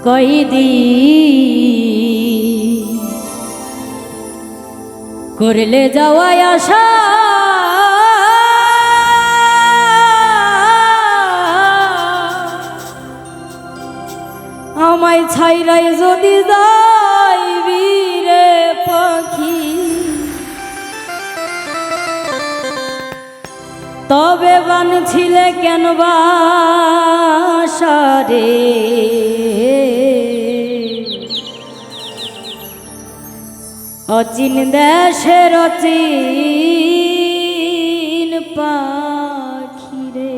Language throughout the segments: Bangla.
কইদি করলে যাওয়ায় আশা আমায় ছাইরাই যদি যাইবি রে পাখি তবে বানছিলে কেন বাসা রে অচিন দেশের অচিন পাখি রে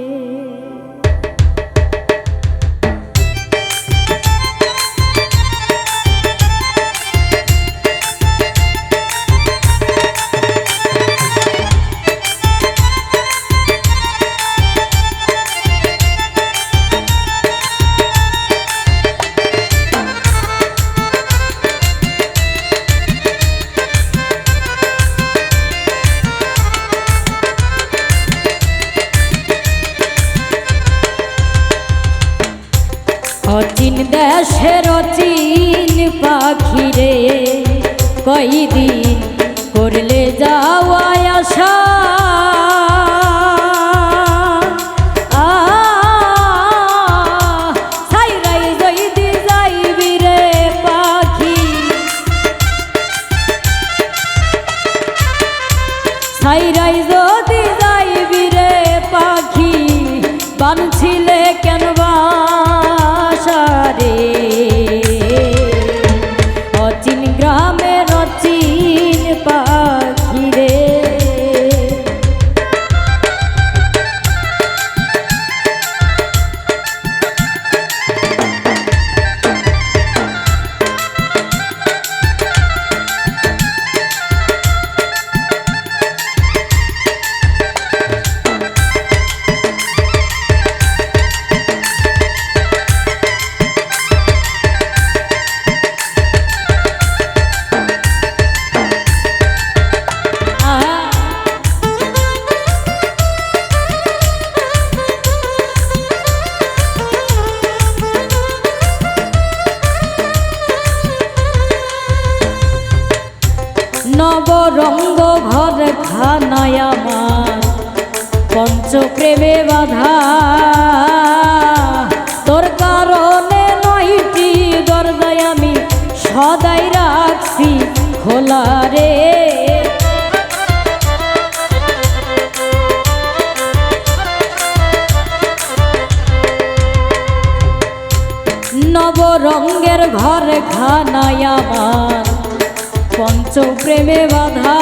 অচিন দেশের অচিন পাখি রে কয়দিন করলে যাওয়ায় আশা ছাইরাই যদি যাইবি রে পাখি ছাইরাই যদি যাইবি রে পাখি বানছিলে কেন রে অচিন গ্রামের অচিন পাখি রে নবরঙ্গ ঘর খানায় আমার পঞ্চপ্রেমে বাধা তোর কারণে নয়টি দরজায় আমি সদাই রাখছি খোলা রে নবরঙ্গের ঘর খানায় আমার পঞ্চপ্রেমে বাধা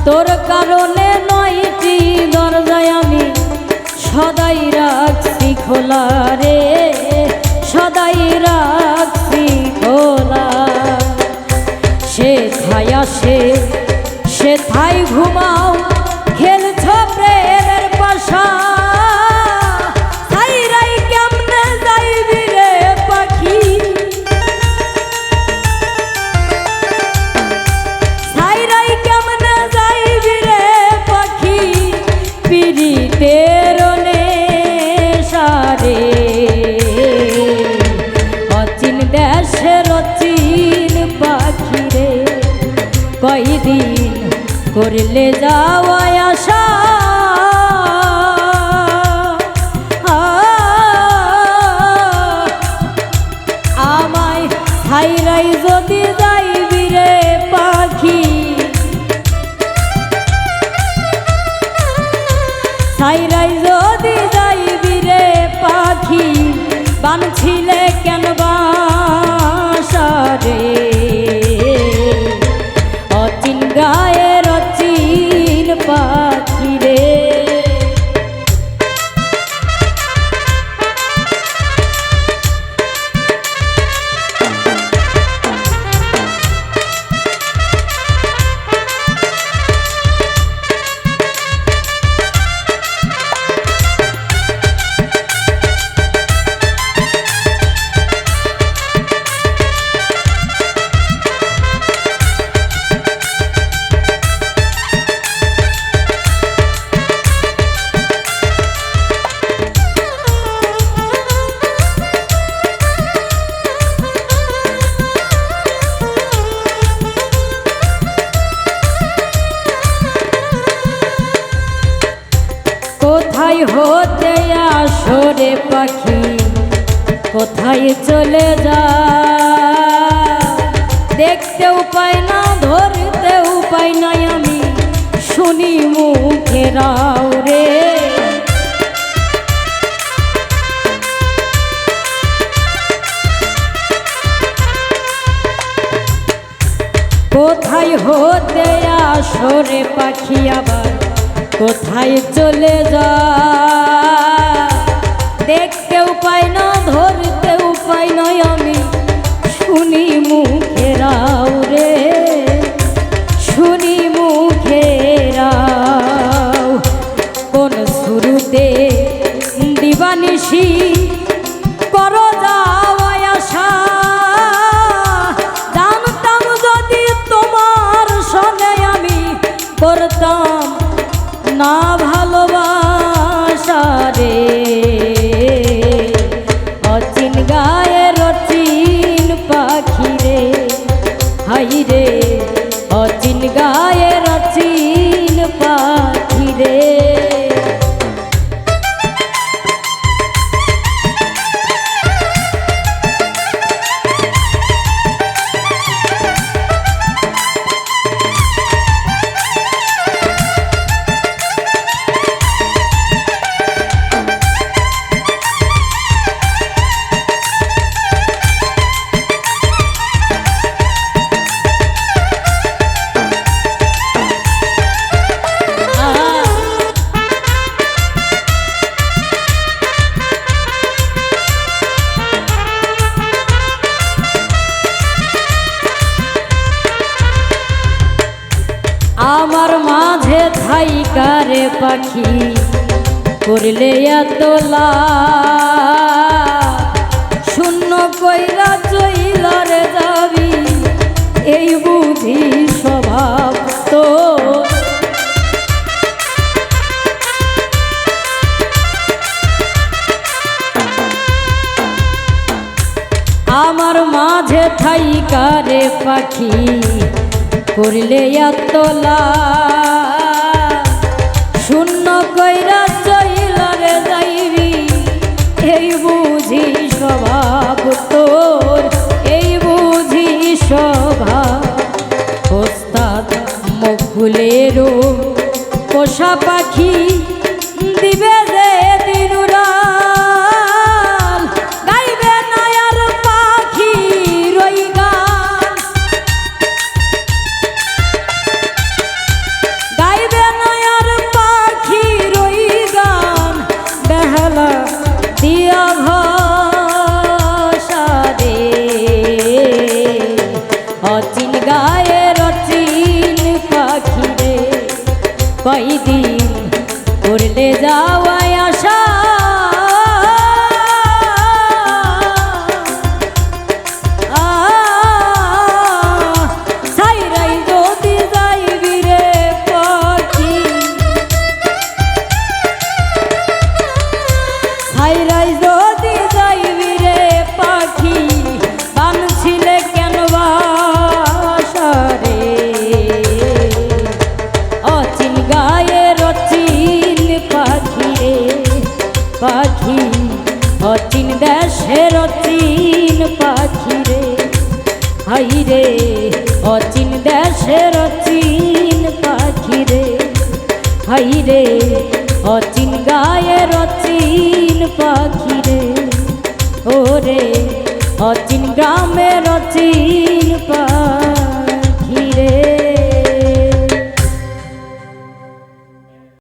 তোর কারণে নয়টি দরজায় আমি সদাই রাখছি খোলা রে সদাই রাখছি খোলা সে ঠাই আসে সে ঠাই ঘুমাও খেলছ প্রেমের পাশা কয়দিন করলে যাওয়ায় আশা আমায় ছাইরাই যদি যাইবি রে পাখি ছাইরাই যদি যাইবি রে পাখি বানছিলে কেন বাসা রে অচিন গায়ের অচিন পাখি কোথায় চলে যা, দেখতেও পাই না ধরতেও পাই না আমি শুনি মুখের রে। কোথায় হতে আসরে পাখি আবার কোথায় চলে যা, দেখতেও পাই না ধরতেও পাই না আমি শুনি মুখের রে, শুনি মুখের। কোন শুরুতে দিবানিশি করো যাওয়ায় আসা, জানতাম যদি তোমার সঙ্গে আমি করতাম না ভালোবাসা রে। অচিন গায়ের অচিন পাখি রে, হাই রে অচিন গায়ের অচিন পাখি রে। আমার মাঝে থাইকারে পাখি করলে এতলা, শূন্য কইরা চইলারে যাবি এই বুঝি স্বভাব তো। আমার মাঝে থাইকারে পাখি করলে এতলা, শূন্য কইরা চইলারে যাইবি এই বুঝি স্বভাব তোর, এই বুঝি স্বভাব। ওস্তাদ মুকুলেরও পোষা পাখি দিবে যে দিনুরাল, গাইবে না আর পাখি রই গান, গাইবে না আর পাখি রই গান, বেহালা দিয়া ভাষা রে। অচিন গায়ের অচিন পাখি রে, কয়দিন করলে যাওয়ায় আসা, সাইরাই যদি যাইবি রে পাখি, সাইরাই যদি যাইবি রে পাখি, বানছিলে কেন বাসা রে। অচিন গায়ের অচিন পাখি রে, পাখি অচিন দেশের অচিন পাখি রে, হাই রে অচিন দেশের অচিন পাখি রে, হাই রে অচিন গায়ের অচিন পাখি রে। ওরে অচিন গ্রামের অচিন